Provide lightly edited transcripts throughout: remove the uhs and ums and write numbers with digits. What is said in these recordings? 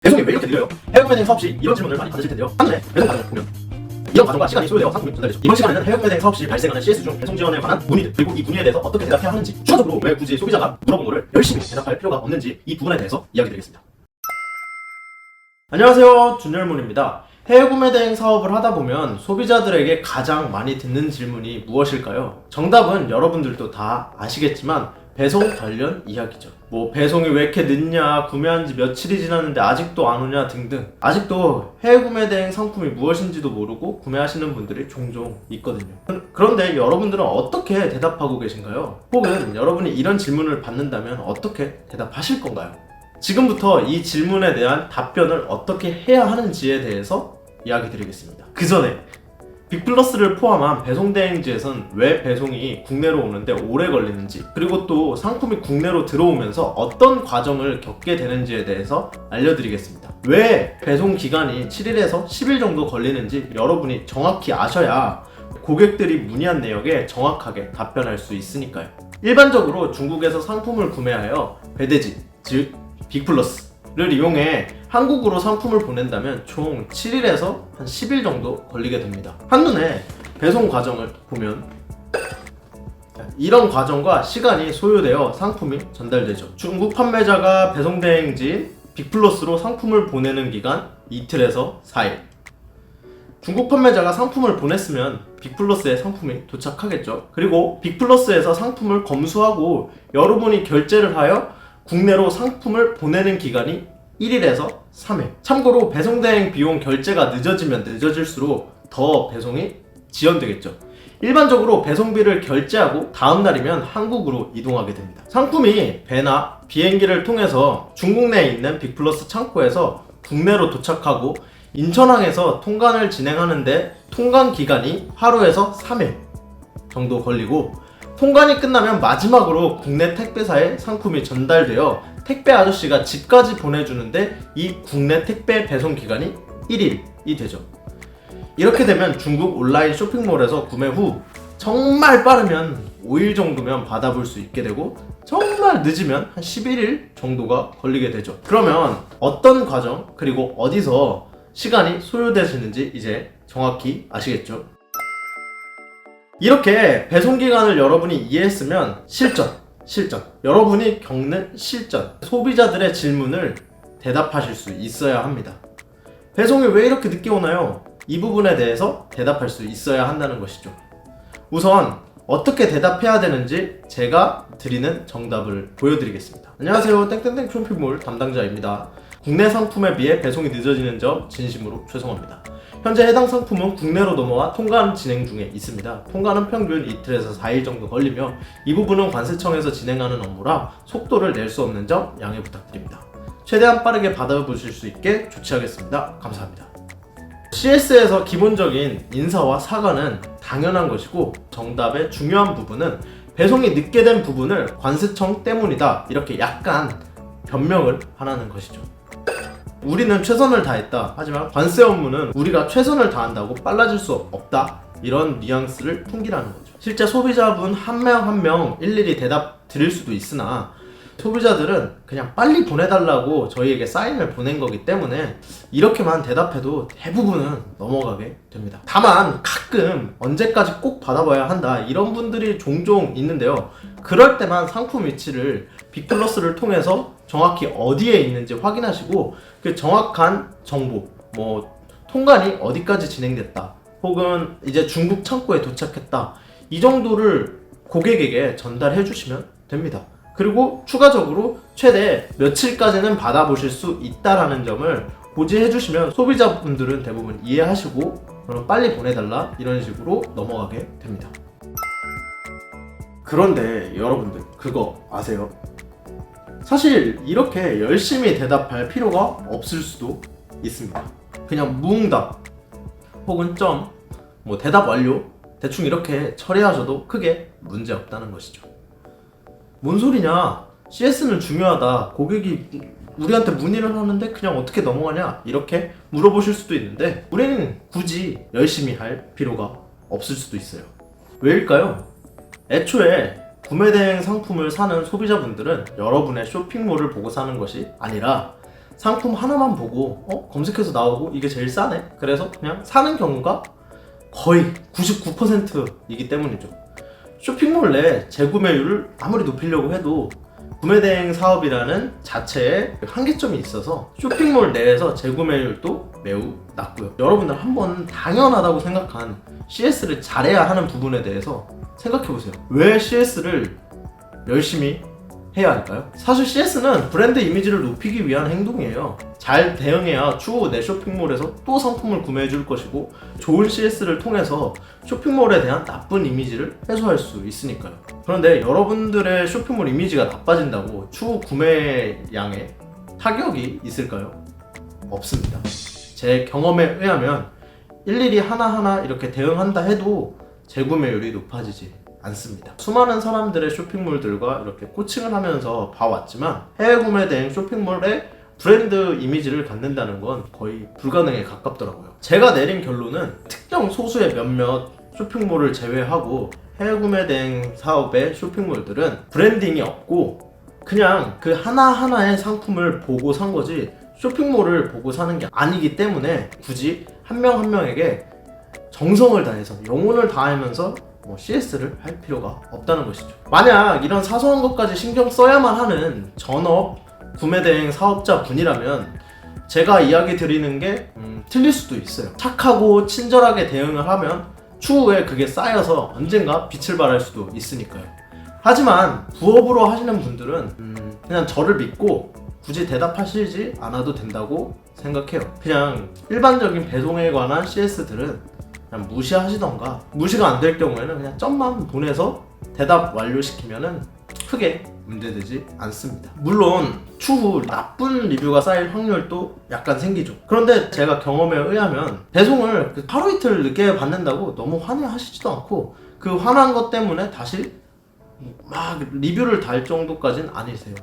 배송이 왜 이렇게 느려요? 해외구매대행 사업 시 이런 질문을 많이 받으실 텐데요. 한눈에 배송 과정을 보면 이런 과정과 시간이 소요되어 상품이 전달되죠. 이번 시간에는 해외구매대행 사업 시 발생하는 CS 중 배송 지원에 관한 문의들, 그리고 이 문의에 대해서 어떻게 대답해야 하는지, 추가적으로 왜 굳이 소비자가 물어본 거를 열심히 대답할 필요가 없는지, 이 부분에 대해서 이야기 드리겠습니다. 안녕하세요, 준열문입니다. 해외구매 대행 사업을 하다 보면 소비자들에게 가장 많이 듣는 질문이 무엇일까요? 정답은 여러분들도 다 아시겠지만 배송 관련 이야기죠. 뭐 배송이 왜 이렇게 늦냐, 구매한 지 며칠이 지났는데 아직도 안 오냐 등등, 아직도 해외구매 대행 상품이 무엇인지도 모르고 구매하시는 분들이 종종 있거든요. 그런데 여러분들은 어떻게 대답하고 계신가요? 혹은 여러분이 이런 질문을 받는다면 어떻게 대답하실 건가요? 지금부터 이 질문에 대한 답변을 어떻게 해야 하는지에 대해서 이야기 드리겠습니다. 그 전에 빅플러스를 포함한 배송대행지에선 왜 배송이 국내로 오는데 오래 걸리는지, 그리고 또 상품이 국내로 들어오면서 어떤 과정을 겪게 되는지에 대해서 알려드리겠습니다. 왜 배송 기간이 7일에서 10일 정도 걸리는지 여러분이 정확히 아셔야 고객들이 문의한 내역에 정확하게 답변할 수 있으니까요. 일반적으로 중국에서 상품을 구매하여 배대지, 즉 빅플러스를 이용해 한국으로 상품을 보낸다면 총 7일에서 한 10일 정도 걸리게 됩니다. 한눈에 배송 과정을 보면 이런 과정과 시간이 소요되어 상품이 전달되죠. 중국 판매자가 배송대행지인 빅플러스로 상품을 보내는 기간 이틀에서 4일. 중국 판매자가 상품을 보냈으면 빅플러스에 상품이 도착하겠죠. 그리고 빅플러스에서 상품을 검수하고 여러분이 결제를 하여 국내로 상품을 보내는 기간이 1일에서 3일. 참고로 배송대행 비용 결제가 늦어지면 늦어질수록 더 배송이 지연되겠죠. 일반적으로 배송비를 결제하고 다음 날이면 한국으로 이동하게 됩니다. 상품이 배나 비행기를 통해서 중국 내에 있는 빅플러스 창고에서 국내로 도착하고 인천항에서 통관을 진행하는데 통관 기간이 하루에서 3일 정도 걸리고, 통관이 끝나면 마지막으로 국내 택배사에 상품이 전달되어 택배 아저씨가 집까지 보내주는데 이 국내 택배 배송 기간이 1일이 되죠. 이렇게 되면 중국 온라인 쇼핑몰에서 구매 후 정말 빠르면 5일 정도면 받아볼 수 있게 되고, 정말 늦으면 한 11일 정도가 걸리게 되죠. 그러면 어떤 과정, 그리고 어디서 시간이 소요되시는지 이제 정확히 아시겠죠? 이렇게 배송기간을 여러분이 이해했으면 실전, 여러분이 겪는 실전, 소비자들의 질문을 대답하실 수 있어야 합니다. 배송이 왜 이렇게 늦게 오나요? 이 부분에 대해서 대답할 수 있어야 한다는 것이죠. 우선 어떻게 대답해야 되는지 제가 드리는 정답을 보여드리겠습니다. 안녕하세요, 땡땡땡 쇼핑몰 담당자입니다. 국내 상품에 비해 배송이 늦어지는 점 진심으로 죄송합니다. 현재 해당 상품은 국내로 넘어와 통관 진행 중에 있습니다. 통관은 평균 이틀에서 4일 정도 걸리며 이 부분은 관세청에서 진행하는 업무라 속도를 낼 수 없는 점 양해 부탁드립니다. 최대한 빠르게 받아보실 수 있게 조치하겠습니다. 감사합니다. CS에서 기본적인 인사와 사과는 당연한 것이고, 정답의 중요한 부분은 배송이 늦게 된 부분을 관세청 때문이다, 이렇게 약간 변명을 하라는 것이죠. 우리는 최선을 다했다, 하지만 관세 업무는 우리가 최선을 다한다고 빨라질 수 없다, 이런 뉘앙스를 풍기라는 거죠. 실제 소비자분 한 명 한 명 일일이 대답 드릴 수도 있으나 소비자들은 그냥 빨리 보내달라고 저희에게 사인을 보낸 거기 때문에 이렇게만 대답해도 대부분은 넘어가게 됩니다. 다만 가끔 언제까지 꼭 받아봐야 한다, 이런 분들이 종종 있는데요. 그럴 때만 상품 위치를 빅플러스를 통해서 정확히 어디에 있는지 확인하시고 그 정확한 정보, 뭐 통관이 어디까지 진행됐다, 혹은 이제 중국 창고에 도착했다, 이 정도를 고객에게 전달해 주시면 됩니다. 그리고 추가적으로 최대 며칠까지는 받아보실 수 있다라는 점을 고지해 주시면 소비자분들은 대부분 이해하시고 그럼 빨리 보내달라, 이런 식으로 넘어가게 됩니다. 그런데 여러분들 그거 아세요? 사실 이렇게 열심히 대답할 필요가 없을 수도 있습니다. 그냥 무응답 혹은 점, 뭐 대답 완료, 대충 이렇게 처리하셔도 크게 문제 없다는 것이죠. 뭔 소리냐, CS는 중요하다, 고객이 우리한테 문의를 하는데 그냥 어떻게 넘어가냐, 이렇게 물어보실 수도 있는데 우리는 굳이 열심히 할 필요가 없을 수도 있어요. 왜일까요? 애초에 구매대행 상품을 사는 소비자분들은 여러분의 쇼핑몰을 보고 사는 것이 아니라 상품 하나만 보고 검색해서 나오고 이게 제일 싸네? 그래서 그냥 사는 경우가 거의 99%이기 때문이죠. 쇼핑몰 내 재구매율을 아무리 높이려고 해도 구매대행 사업이라는 자체에 한계점이 있어서 쇼핑몰 내에서 재구매율도 매우 낮고요. 여러분들 한번 당연하다고 생각한 CS를 잘해야 하는 부분에 대해서 생각해보세요. 왜 CS를 열심히 해야 할까요? 사실 CS는 브랜드 이미지를 높이기 위한 행동이에요. 잘 대응해야 추후 내 쇼핑몰에서 또 상품을 구매해 줄 것이고, 좋은 CS를 통해서 쇼핑몰에 대한 나쁜 이미지를 해소할 수 있으니까요. 그런데 여러분들의 쇼핑몰 이미지가 나빠진다고 추후 구매량에 타격이 있을까요? 없습니다. 제 경험에 의하면 일일이 하나하나 이렇게 대응한다 해도 재구매율이 높아지지 않습니다. 수많은 사람들의 쇼핑몰들과 이렇게 코칭을 하면서 봐왔지만 해외 구매 대행 쇼핑몰의 브랜드 이미지를 갖는다는 건 거의 불가능에 가깝더라고요. 제가 내린 결론은 특정 소수의 몇몇 쇼핑몰을 제외하고 해외 구매 대행 사업의 쇼핑몰들은 브랜딩이 없고 그냥 그 하나하나의 상품을 보고 산 거지 쇼핑몰을 보고 사는 게 아니기 때문에 굳이 한 명 한 명에게 정성을 다해서 영혼을 다하면서 CS를 할 필요가 없다는 것이죠. 만약 이런 사소한 것까지 신경 써야만 하는 전업 구매대행 사업자 분이라면 제가 이야기 드리는 게 틀릴 수도 있어요. 착하고 친절하게 대응을 하면 추후에 그게 쌓여서 언젠가 빛을 발할 수도 있으니까요. 하지만 부업으로 하시는 분들은 그냥 저를 믿고 굳이 대답하시지 않아도 된다고 생각해요. 그냥 일반적인 배송에 관한 CS들은 그냥 무시하시던가, 무시가 안 될 경우에는 그냥 점만 보내서 대답 완료시키면은 크게 문제되지 않습니다. 물론 추후 나쁜 리뷰가 쌓일 확률도 약간 생기죠. 그런데 제가 경험에 의하면 배송을 하루 이틀 늦게 받는다고 너무 화내하시지도 않고 그 화난 것 때문에 다시 막 리뷰를 달 정도까지는 아니세요.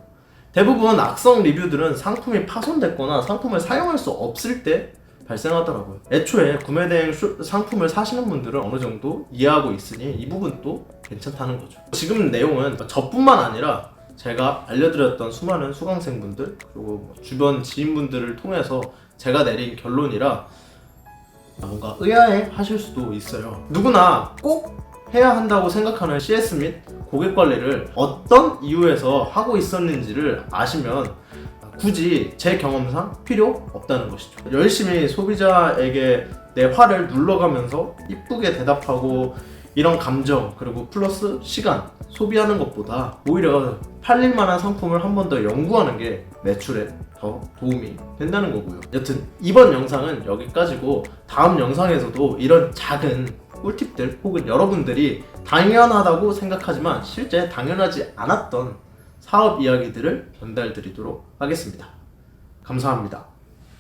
대부분 악성 리뷰들은 상품이 파손됐거나 상품을 사용할 수 없을 때 발생하더라고요. 애초에 구매대행 상품을 사시는 분들은 어느 정도 이해하고 있으니 이 부분도 괜찮다는 거죠. 지금 내용은 저뿐만 아니라 제가 알려드렸던 수많은 수강생분들 그리고 주변 지인분들을 통해서 제가 내린 결론이라 뭔가 의아해 하실 수도 있어요. 누구나 꼭 해야 한다고 생각하는 CS 및 고객 관리를 어떤 이유에서 하고 있었는지를 아시면 굳이 제 경험상 필요 없다는 것이죠. 열심히 소비자에게 내 화를 눌러가면서 이쁘게 대답하고 이런 감정 그리고 플러스 시간 소비하는 것보다 오히려 팔릴 만한 상품을 한 번 더 연구하는 게 매출에 더 도움이 된다는 거고요. 여튼 이번 영상은 여기까지고 다음 영상에서도 이런 작은 꿀팁들 혹은 여러분들이 당연하다고 생각하지만 실제 당연하지 않았던 사업 이야기들을 전달드리도록 하겠습니다. 감사합니다.